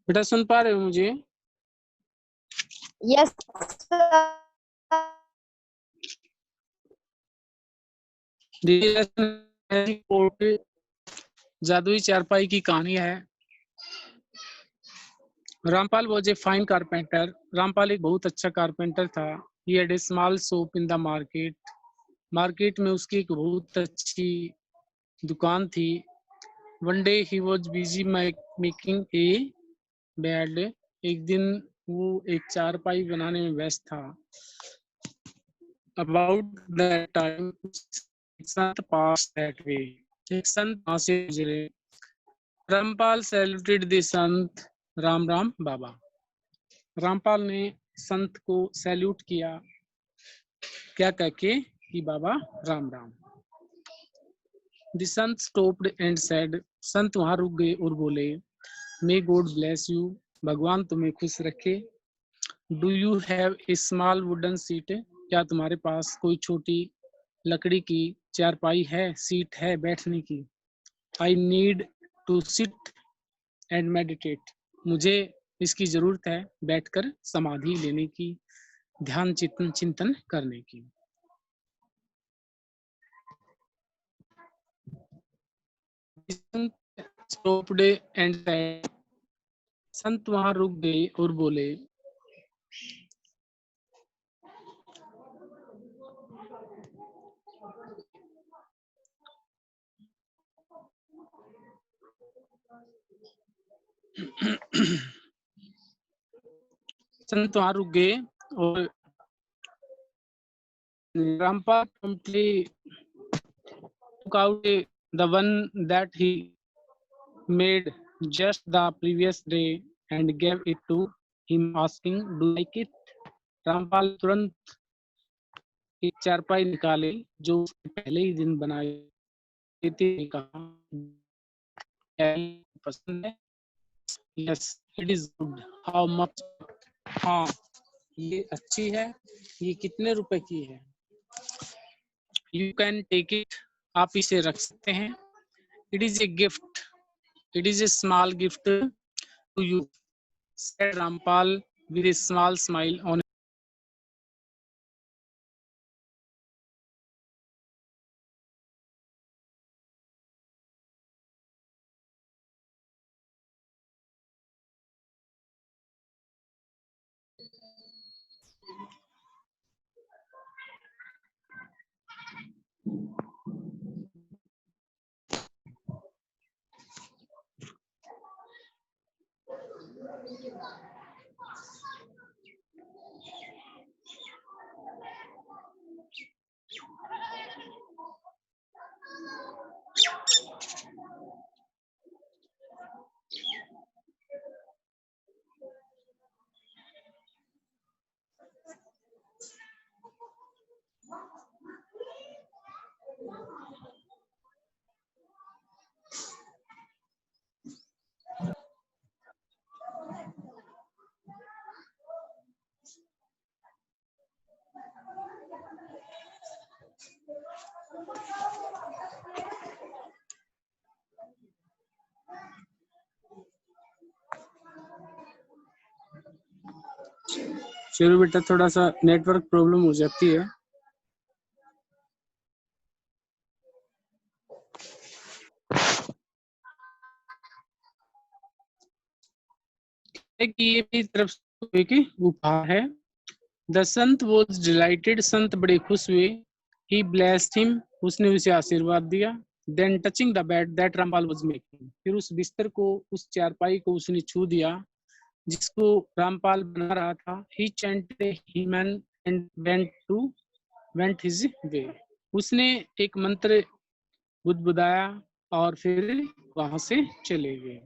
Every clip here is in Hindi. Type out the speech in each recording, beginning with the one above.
बेटा सुन पा रहे हो मुझे? यस जादुई चारपाई की कहानी है। Rampal was a fine carpenter. Rampal एक बहुत अच्छा कारपेंटर था। He had a small shop in the market. Market में उसकी एक बहुत अच्छी दुकान थी। One day he was busy making a bed. एक दिन वो एक चारपाई बनाने में व्यस्त था। About that time Sant pass that way. एक संत वहां से गुजरे। रामपाल सैल्यूटेड द संत। राम राम बाबा। रामपाल ने संत को सैल्यूट किया, क्या कह के कि बाबा Ram Ram. The Sant stopped and said. संत वहां रुक गए और बोले, मे गॉड ब्लेस यू। भगवान तुम्हें खुश रखे। Do you have a small wooden seat. क्या तुम्हारे पास कोई छोटी लकड़ी की चारपाई है, सीट है बैठने की? I need to sit and meditate. मुझे इसकी जरूरत है बैठकर समाधि लेने की, ध्यान चिंतन करने की। संत वहां रुक गए और बोले, संत वहां रुक गए और Rampal promptly took out the one that he made just the previous day and gave it to him, asking, do you like it? Rampal तुरंत एक चारपाई निकाले जो उसने पहले ही दिन बनाई थी। कहा, पसंद है? Yes it is good. How much? हाँ ये अच्छी है। ये कितने रुपए की है? You can take it. आप इसे रख सकते हैं। It is a gift. It is a small gift to you, said Rampal with a small smile on. चलो बेटा थोड़ा सा नेटवर्क प्रॉब्लम हो जाती है। ये भी तरफ से एक उपहार है। The Sant was dilated. संत बड़े खुश हुए। He blessed him. उसने उसे आशीर्वाद दिया। Then touching the bed that Rampal was making. फिर उस बिस्तर को, उस चारपाई को उसने छू दिया जिसको रामपाल बना रहा था। He chanted hymn and went his way. उसने एक मंत्र बुदबुदाया और फिर वहां से चले गए।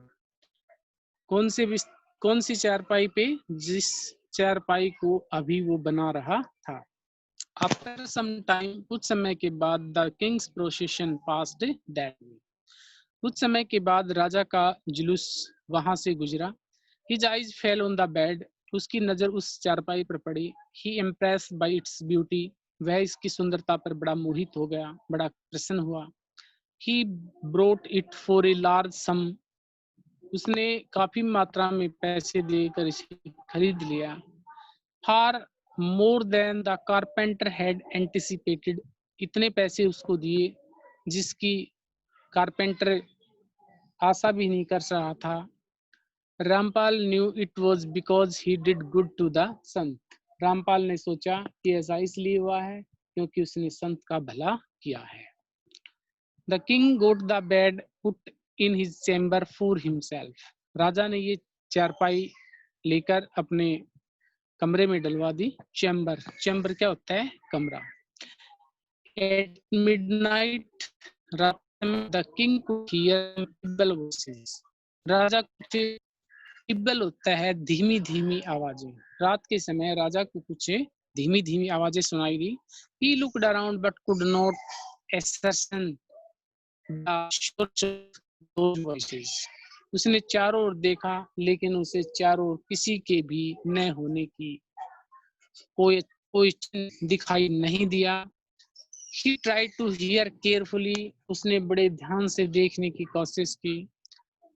कौन सी चारपाई पे? जिस चारपाई को अभी वो बना रहा था। आफ्टर सम टाइम, कुछ समय के बाद, the king's procession passed that way. कुछ समय के बाद राजा का जुलूस वहां से गुजरा। His eyes fell on the bed. उसकी नजर उस चारपाई पर पड़ी। ही इम्प्रेस्ड बाय इट्स ब्यूटी। वह इसकी सुंदरता पर बड़ा मोहित हो गया, बड़ा प्रसन्न हुआ। He brought it for a large sum. उसने काफी मात्रा में पैसे देकर इसे खरीद लिया। Far more than the carpenter had anticipated, इतने पैसे उसको दिए जिसकी कारपेंटर आशा भी नहीं कर रहा था। Rampal knew it was because he did good to the sant, Rampal ने सोचा कि ऐसा इसलिए हुआ है क्योंकि उसने संत का भला किया है। The king got the bed put in his chamber for himself, राजा ने ये चारपाई लेकर अपने कमरे में डलवा दी। चैम्बर, चैम्बर क्या होता है? कमरा। एट मिडनाइट, रात में the king could hear feeble voices, राजा कुछ फीबल होता है धीमी धीमी आवाजें, रात के समय राजा को कुछ धीमी धीमी आवाजें सुनाई दी। He looked around but could not ascertain the source of those voices, उसने चारों ओर देखा लेकिन उसे चारों ओर किसी के भी न होने की कोई कोई दिखाई नहीं दिया। He tried to hear carefully, उसने बड़े ध्यान से देखने की कोशिश की।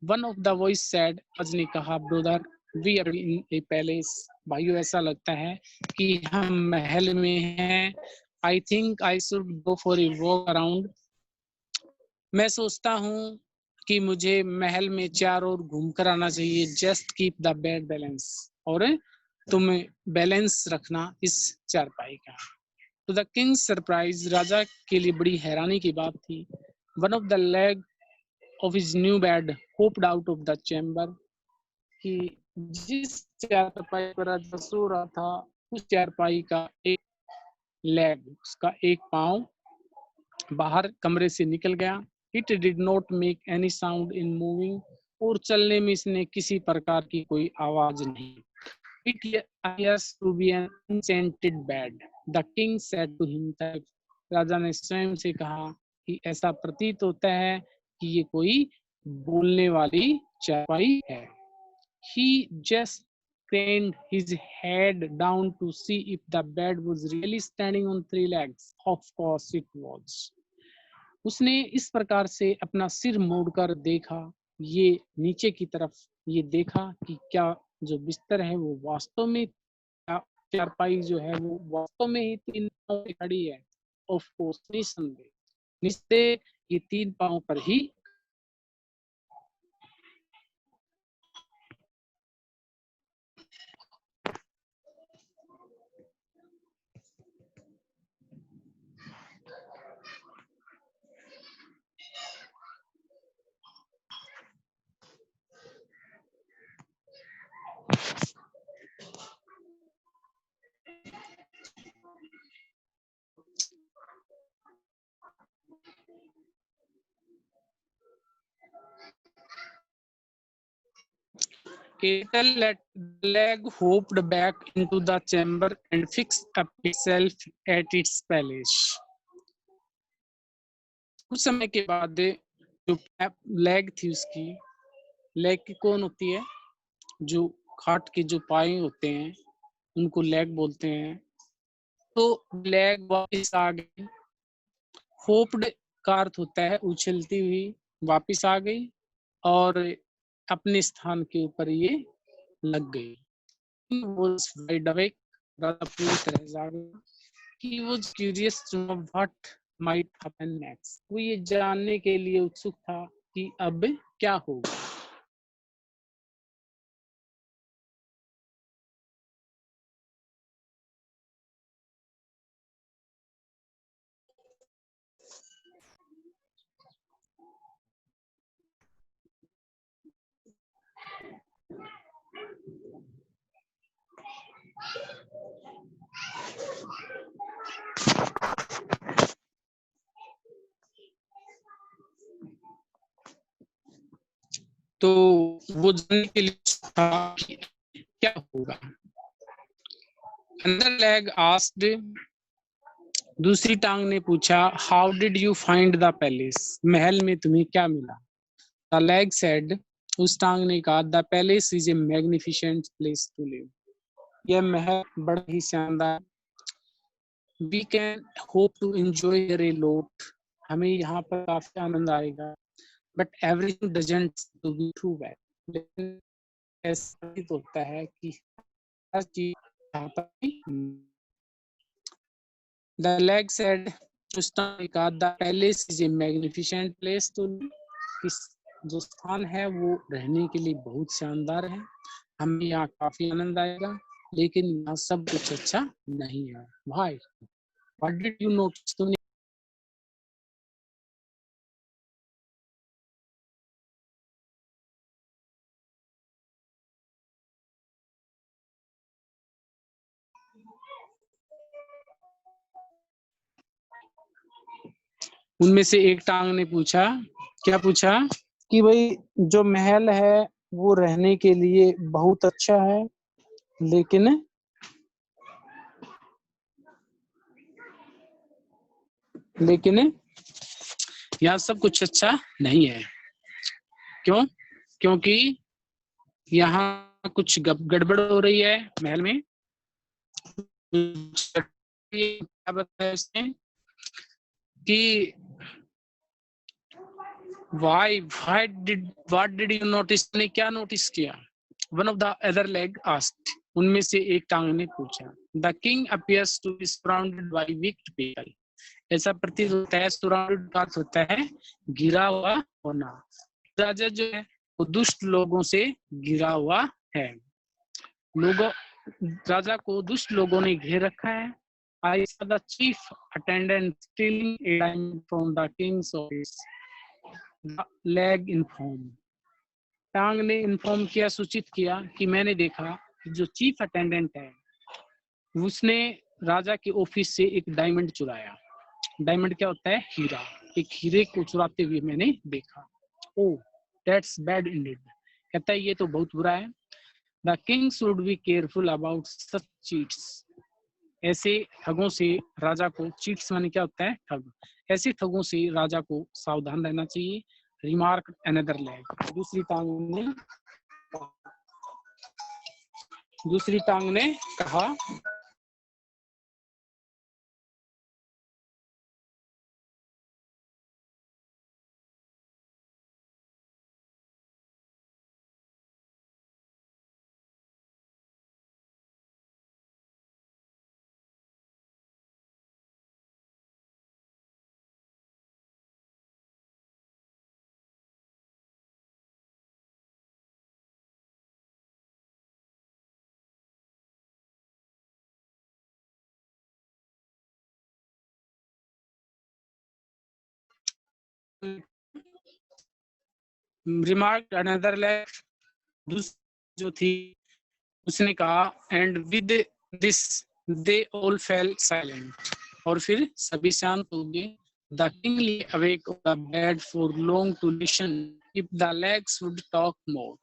One of the voice said, आज ने कहा, brother we are in a palace, भाइयों ऐसा लगता है कि हम महल में हैं। I think I should go for a walk around, मैं सोचता हूँ कि मुझे महल में चारों ओर घूम कर आना चाहिए। Just keep the bed balance, और तुम्हें बैलेंस रखना इस चारपाई का। तो द किंग सरप्राइज, राजा के लिए बड़ी हैरानी की बात थी। One of the leg of his new bad hoped out of the chamber, कि जिस चारपाई पर राजा सो रहा था उस चारपाई का एक लेग, उसका एक पांव बाहर कमरे से निकल गया। It did not make any sound in moving, और चलने में इसने किसी प्रकार की कोई आवाज नहीं। It appears to be an enchanted bed, the king said to himself, राजा ने स्वयं से कहा कि ऐसा प्रतीत होता है कि ये कोई बोलने वाली चारपाई है। He just craned his head down to see if the bed was really standing on three legs. Of course it was. उसने इस प्रकार से अपना सिर मोड़कर देखा, ये नीचे की तरफ ये देखा कि क्या जो बिस्तर है वो वास्तव में, चारपाई जो है वो वास्तव में ही तीन पांव पे खड़ी है। ऑफ कोर्स, निस्संदेह, निस्संदेह ये तीन पांव पर ही। Little leg hopped back into the chamber and fixed up itself at its place. कुछ समय के बाद जो लेग थी उसकी, लेग की कौन होती है? जो खाट के जो पाए होते हैं उनको लेग बोलते हैं। तो लेग वापस आ गई। होप्ड का अर्थ होता है उछलती हुई, वापस आ गई और अपने स्थान के ऊपर ये लग गई। was wide awake, राजा पूरी तरह जाग गया। He was curious to know what might happen next. वो ये जानने के लिए उत्सुक था कि अब क्या होगा। तो वो जानने के लिए था कि क्या होगा। Another leg asked, दूसरी टांग ने पूछा, how did you find the palace, महल में तुम्हें क्या मिला। द लेग सेड, उस टांग ने कहा, the palace is a magnificent place to live, यह महल बड़ा ही शानदार। We can hope to enjoy a lot, हमें यहाँ पर काफी आनंद आएगा। But everything doesn't to be true bad, लेकिन ऐसा प्रतीत होता है कि हर चीज चाहता ही The leg said to Stanika, the palace is a magnificent place to इस जो स्थान है वो रहने के लिए बहुत शानदार है, हमें यहाँ काफी आनंद आएगा, लेकिन यहाँ सब कुछ अच्छा नहीं है। भाई, What did you notice? तुमने उनमें से एक टांग ने पूछा, क्या पूछा कि भाई जो महल है वो रहने के लिए बहुत अच्छा है, लेकिन यहाँ सब कुछ अच्छा नहीं है। क्यों? क्योंकि यहाँ कुछ गड़बड़ हो रही है महल में। क्या बताया उसने कि what did you notice? ने क्या नोटिस किया? One of the other leg asked. उनमें से एक टांग ने पूछा। The king appears to be surrounded by weak people. ऐसा प्रतीत होता है, surrounded का अर्थ होता है घिरा हुआ होना। राजा जो है वो दुष्ट लोगों से घिरा हुआ है। राजा को दुष्ट लोगों ने घेर रखा है। I saw the chief attendant stealing a diamond from the king's office. The leg informed. टांग ने इन्फॉर्म किया, सूचित किया कि मैंने देखा जो चीफ अटेंडेंट है उसने राजा के ऑफिस से एक डायमंड चुराया। डायमंड क्या होता है? हीरा। एक हीरे को चुराते हुए मैंने देखा। ओह, दैट्स बैड इंडीड। कहता है ये तो बहुत बुरा है। The king should be careful about such cheats. ऐसे ठगों से राजा को, चीट्स माने क्या होता है? ठग। ऐसे ठगों से राजा को सावधान रहना चाहिए। Remark another leg. दूसरी टांग ने कहा रिमार्क अनदर लेग। जो थी उसने कहा and with this they all fail silent. और फिर सभी शांत हो गए। The king lay awake on the bed for long to listen if the legs would talk more.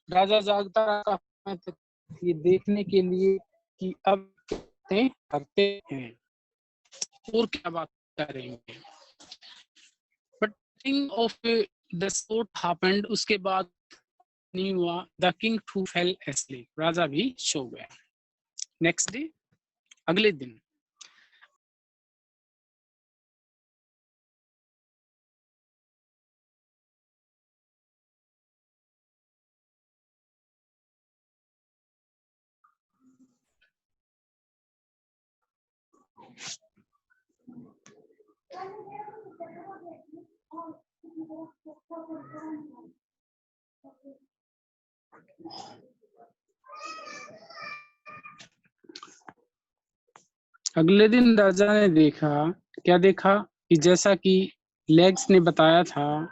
राजा जागता रहा ये देखने के लिए कि अब करते हैं और क्या बात करेंगे। But thing of the sport happened. उसके बाद नहीं हुआ। The king too fell asleep. राजा भी सो गया। नेक्स्ट डे, अगले दिन राजा ने देखा, क्या देखा कि जैसा कि लेग्स ने बताया था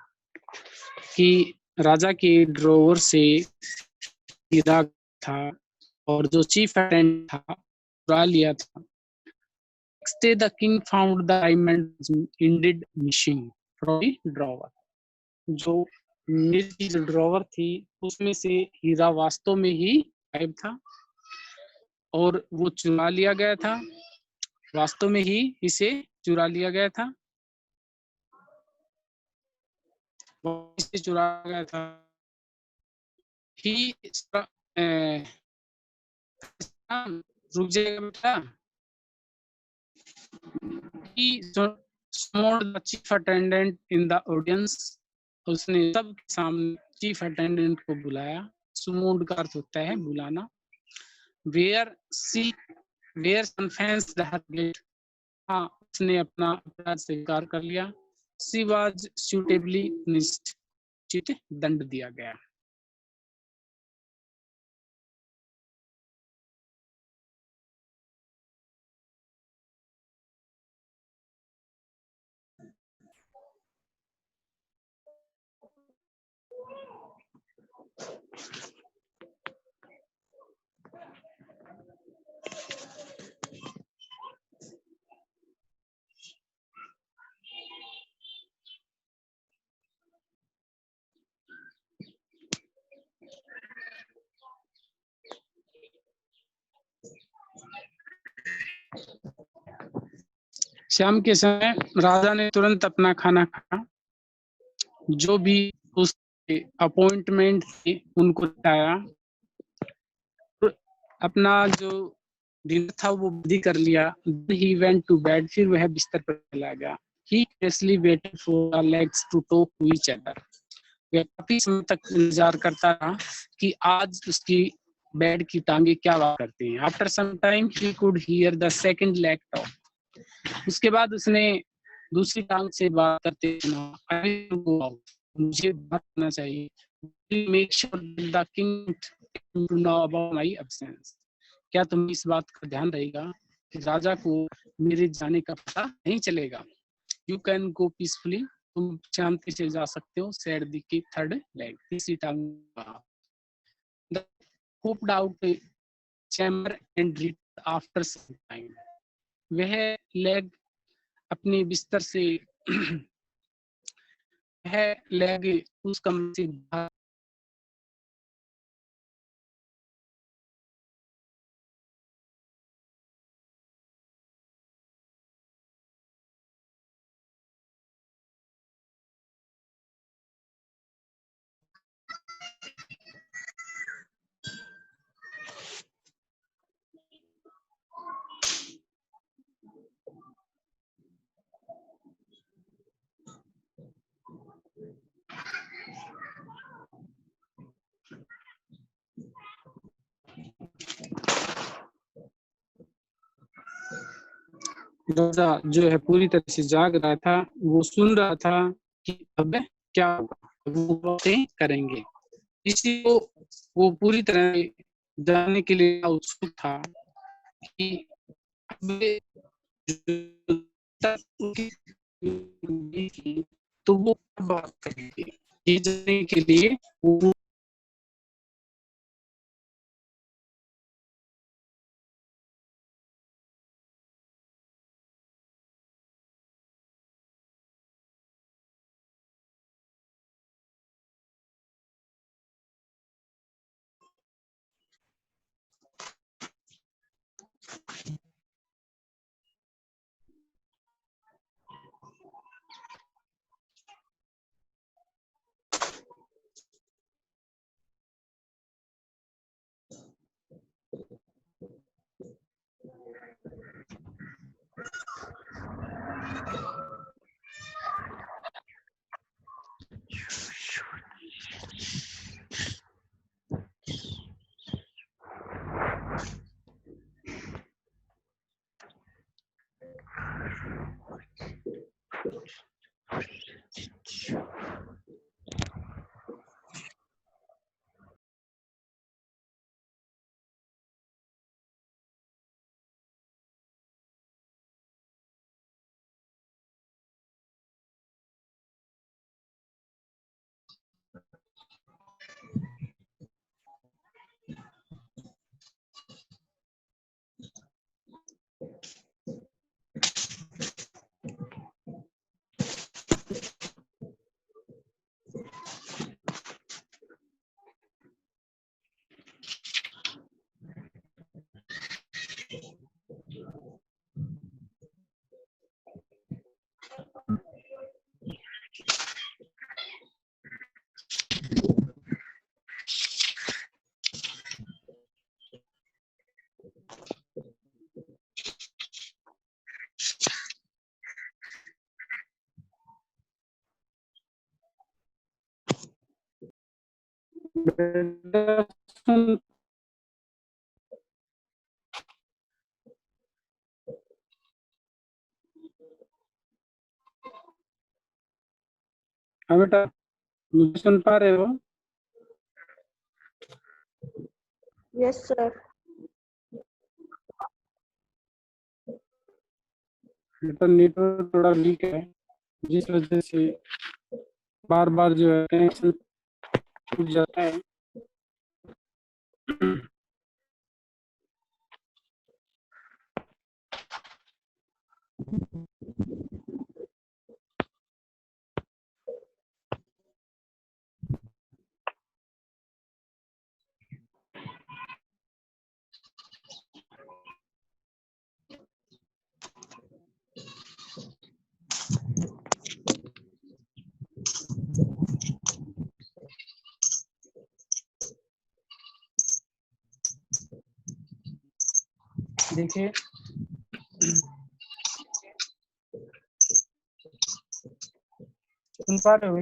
कि राजा के ड्रॉवर से हीरा था और जो चीफ अटेंडेंट था चुरा लिया था। Next day the king found the diamond indeed missing from the drawer. जो मेरी जो ड्रॉवर थी उसमें से हीरा वास्तव में ही गायब था और वो चुरा लिया गया था। वास्तव में ही इसे चुरा लिया गया था। इसे चुरा गया था। ही रुक जाएगा बेटा। He summoned the chief attendant in the audience. उसने सबके सामने चीफ अटेंडेंट को बुलाया। सुमोड का अर्थ होता है बुलाना। वेयर कन्फेस द गेट, हाँ उसने अपना अपराध स्वीकार कर लिया। शी वाज सुटेबली पुनिश्ड, उचित दंड दिया गया। शाम के समय राजा ने तुरंत अपना खाना खाया। जो भी उसके अपॉइंटमेंट थे उनको बताया। अपना जो डिनर था वो विधि कर लिया। ही वेंट टू बेड, फिर वह बिस्तर पर चला गया। He carefully waited for the legs to talk to each other, वह काफी समय तक इंतजार करता रहा कि आज उसकी बेड की टांगे क्या बात करती हैं। After some time he could hear the second leg talk, उसके बाद उसने दूसरी टांग से बात करते सुना। I will go out, मुझे बात करना चाहिए। Make sure the king to know about my absence, क्या तुम्हें इस बात का ध्यान रहेगा कि राजा को मेरे जाने का पता नहीं चलेगा। यू कैन गो पीसफुली, तुम शांति से जा सकते हो। सेड द की थर्ड लेग, तीसरी टांग। Hopped out chamber and read after some time, वह लेग अपने बिस्तर से वह लेग उस कमरे से बाहर राजा जो है पूरी तरह से जाग रहा था। वो सुन रहा था कि अब क्या होगा, वो बातें करेंगे। इसी को वो पूरी तरह जानने के लिए उत्सुक था कि अब तो वो बात करेंगे। ये जानने के लिए वो बेटा सुन, हाँ बेटा, मुझे सुन पा रहे हो? Yes sir. बेटा नेटवर्क थोड़ा वीक है, जिस वजह से बार बार जो है कनेक्शन टूट जाता है। देखिए, सुन पा रहे हो?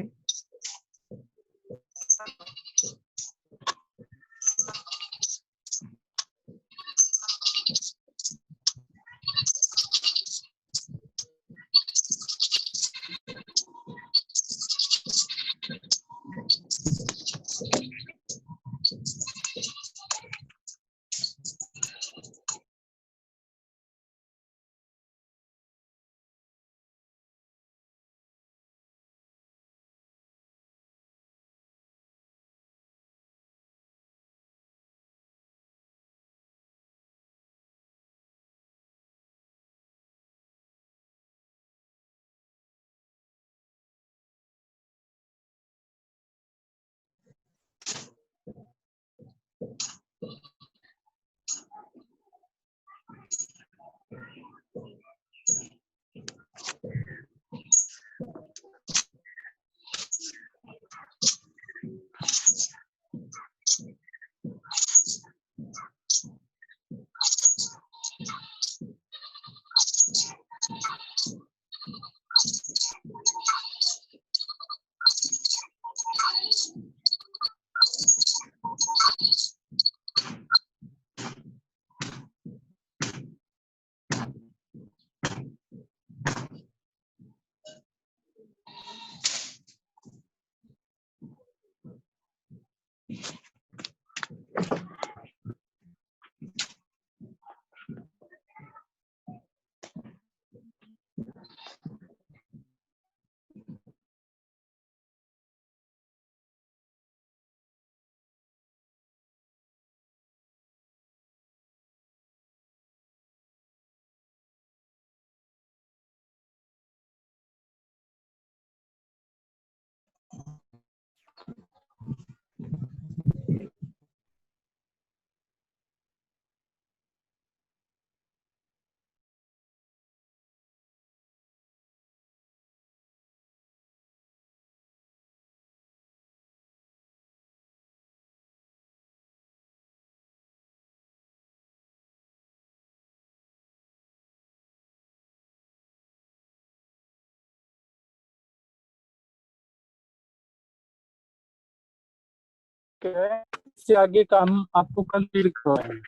इससे आगे का हम आपको कल रीड करवाएंगे,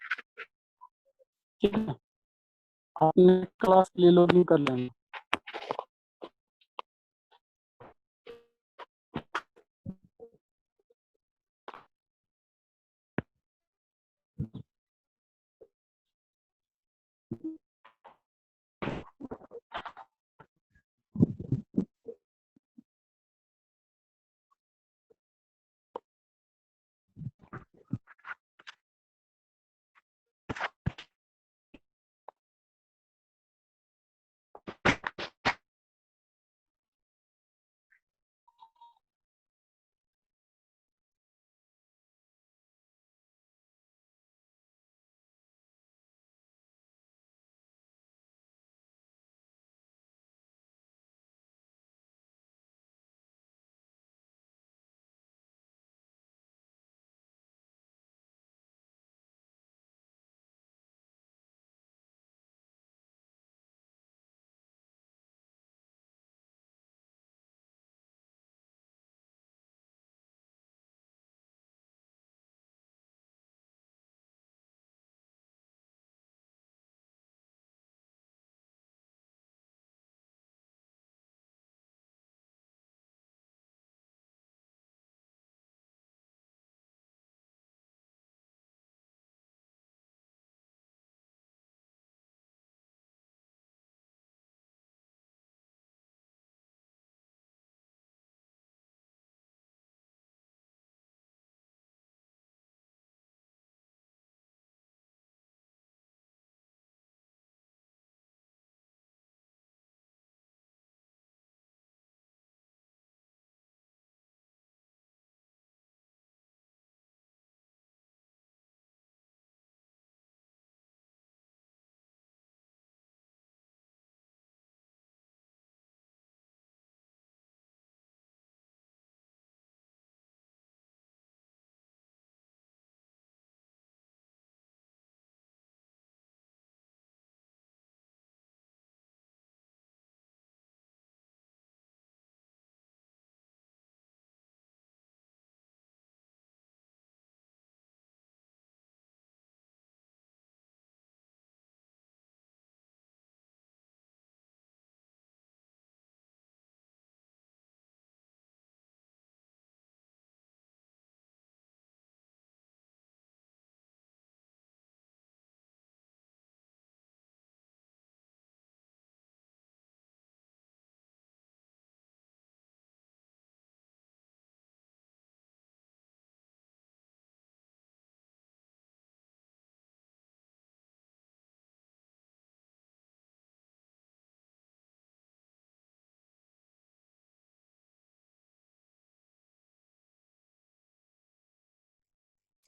ठीक है? आपने क्लास के लिए लॉगिन कर लेना।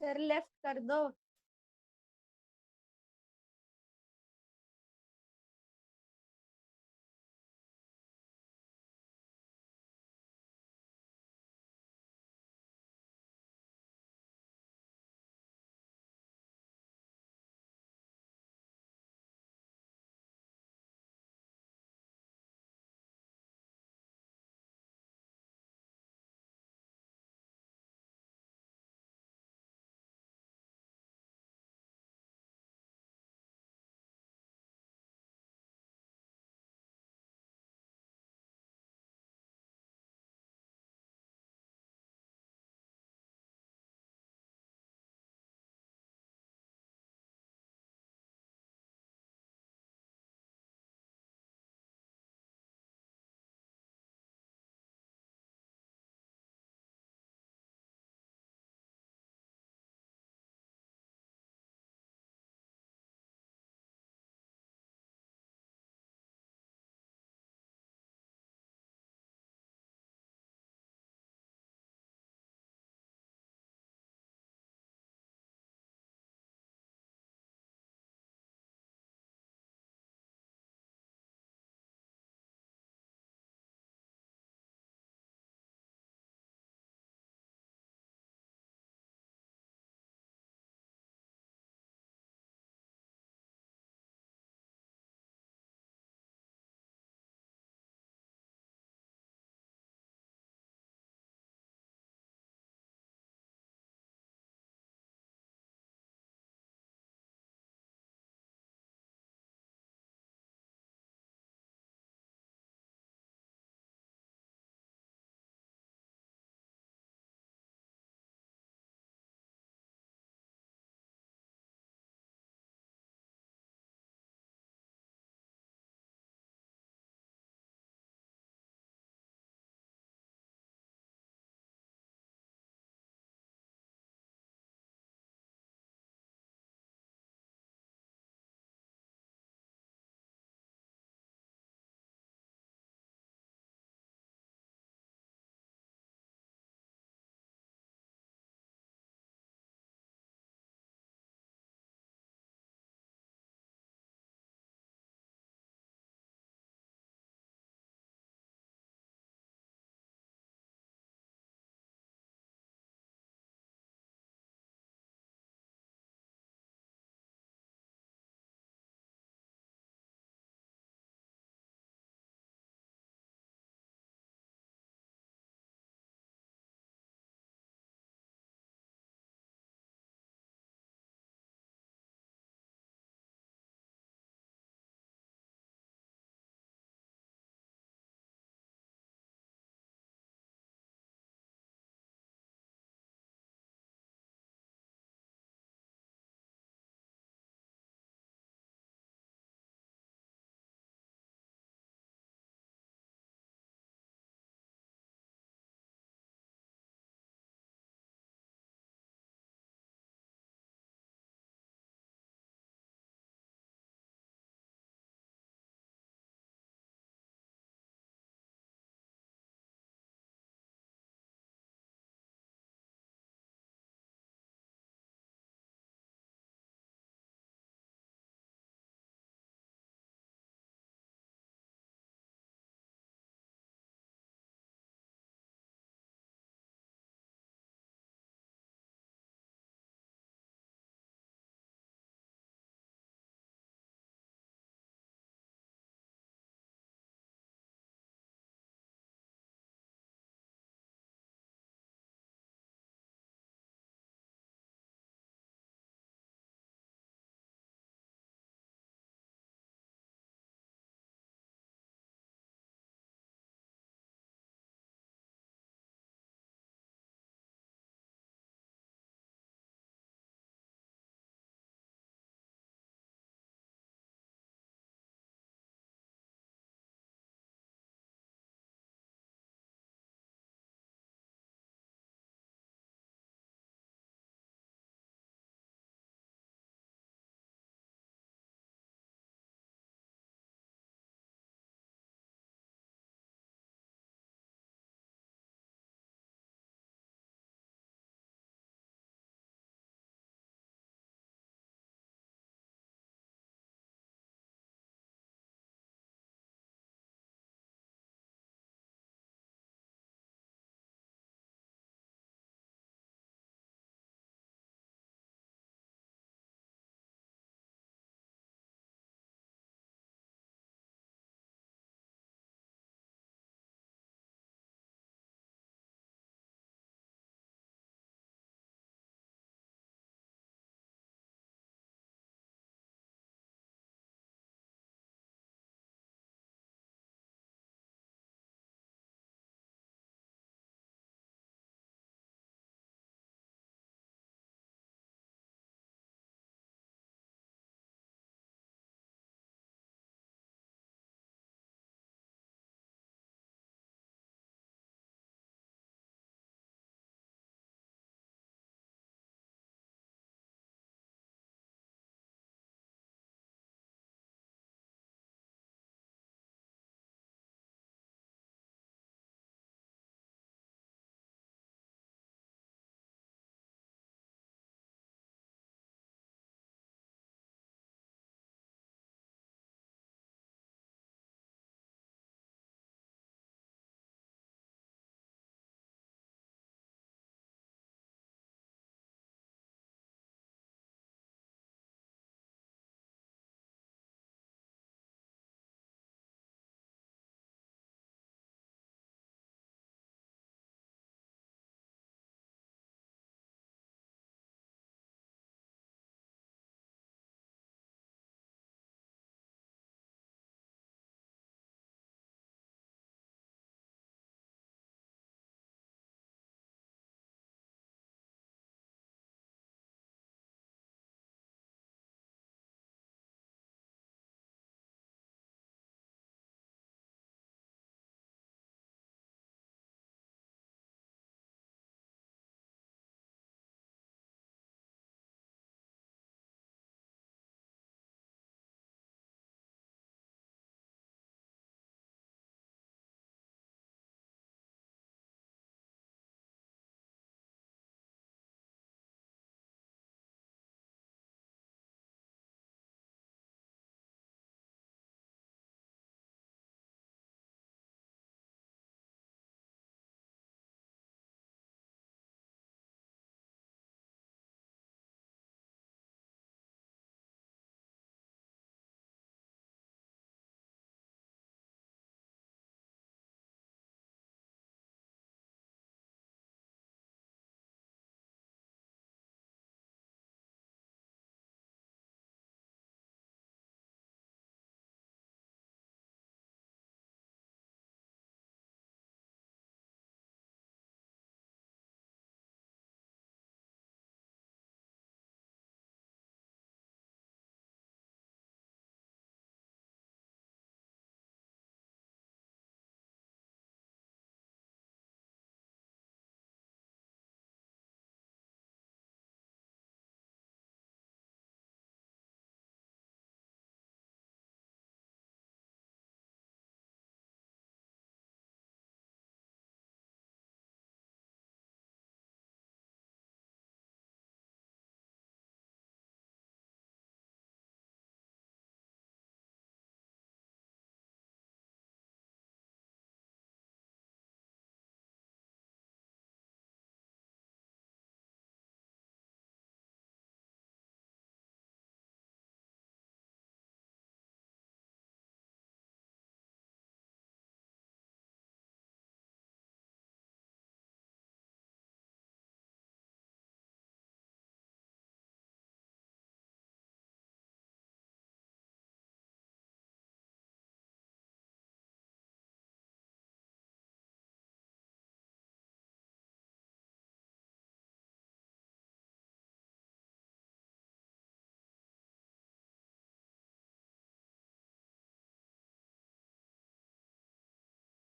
सर लेफ्ट कर दो।